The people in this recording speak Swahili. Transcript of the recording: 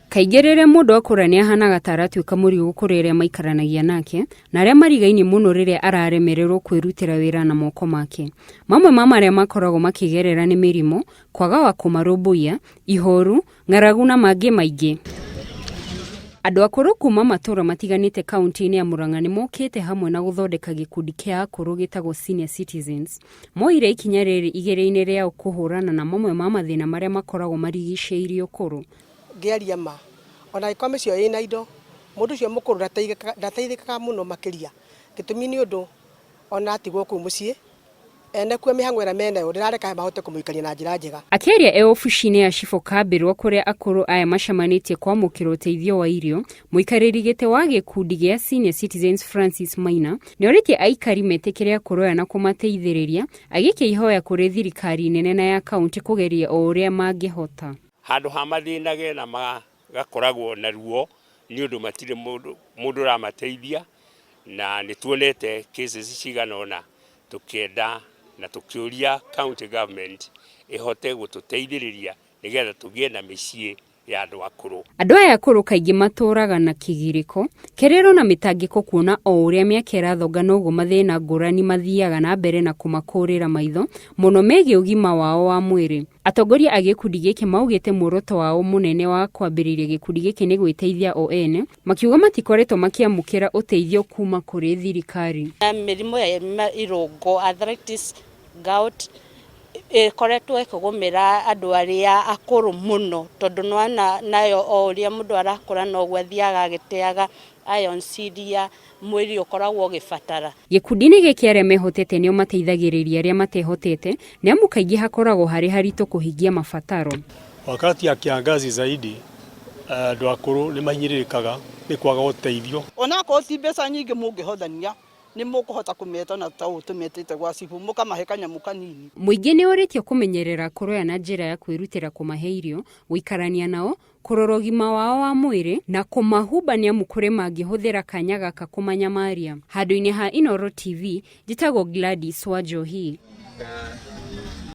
Kaingĩ rĩrĩa mũndũ akũra nĩ ahanaga ta aratuĩka mũrigo kũrĩ arĩa maikaranagia nake na arĩa marigaine mũno rĩrĩa araremererwo kwĩrutĩra wĩra na moko make. Mamwe ma marĩa makoragwo makĩgerera nĩ mĩrimũ, kwaga wa kũmarũmbũiya, ihoru, ng'aragu na mangĩ maingĩ. Andũ akũrũ kuuma matura matiganite kaunti-inĩ ya Muranga nĩ mokĩte hamwe na guthondeka gikundi kĩa akũrũ gĩtagwo senior citizens. Moire ikinya rĩrĩ igĩrĩ-inĩ rĩao kũhũrana na mamwe ma mathĩna marĩa makoragwo marigicĩirie ũkũrũ. Ngĩaria ma ona ĩkwa mĩcio ĩna indo mũndũ ũcio mũkũrũ ndateithĩkaga mũno makĩria gĩtũmi nĩ ũndũ ona atigwo kũu mũciĩ ene kuo mĩhang'o ĩrĩa menayo ndĩrareka mahote kũmũikania na njĩra njega. Akĩaria obici-inĩ ya cibu Kambirwa kũrĩa akũrũ aya macemanitie kwamukira uteithio wa irio, mũikarĩri gĩtĩ wa gĩkundi gĩa senior citizens Francis Maina nĩ orĩtie aikari metĩkĩre akũrũ aya na kũmateithĩrĩria, agĩkia ihoya kũrĩ thirikari nene na ya kaunti kũgeria o ũrĩa mangĩhota. Handũ ha mathĩnage na magakoragwo na ruo nĩ ũndũ matirĩ mũndũ ũramateithia, na nĩ tuonete cases cigana ũna tũkĩenda na tũkĩũria county government ĩhote gũtũteithĩrĩria nĩgetha tũgĩe na mĩciĩ ya andũ akũrũ. Andũ aya akũrũ kaingĩ matũraga na kĩgirĩko, kĩrĩro na mĩtangĩko kuona o ũrĩa mĩaka ĩrathoga noguo mathĩna ngũrani mathiaga na mbere na kũmakũrĩra maitho, mũno megiĩ ũgima wao wa mwĩrĩ. Atongoria a gĩkundi gĩkĩ maugĩte muoroto wao mũnene wa kwambĩrĩria gĩkundi gĩkĩ nĩ gwĩteithia o ene, makiuga matikoretwo makĩamũkĩra ũteithio kuma kũrĩ thirikari. Mĩrimũ ya irũngo, arthritis, gout koretwo ĩkĩgũmĩra andũ arĩa akũrũ mũno tondũ nayo o ũrĩa mũndũ arakũra noguo athiaga agĩteaga iron ciria mwĩrĩ ũkoragwo ũgĩbatara. Gĩkundi-inĩ gĩkĩ arĩa mehotete nĩo mateithagĩrĩria arĩa matehotete, nĩ amu kaingĩ hakoragwo harĩ haritũ kũhingia mabataro. Wakati ya kiangazi zaidi andũ akũrũ nĩ mahinyĩrĩrĩkaga nĩ kwaga ũteithio. Ona akorwo ti mbeca nyingĩ mũngĩhothania nĩ mũkũhota kũmeta na ta ũtũmetete gwa cibu mũkamahe kanyamũ kanini. Mũingĩ nĩ ũrĩtio kũmenyerera akũrũ aya na njĩra ya kwĩrutĩra kũmahe irio, gũikarania nao, kũrora ũgima wao wa mwĩrĩ na kũmahumba nĩ amu kũrĩ mangĩhũthĩra kanya gaka kũmanyamaria. Handũ-inĩ ha Inooro TV, njĩtagwo Gladys Wanjohi.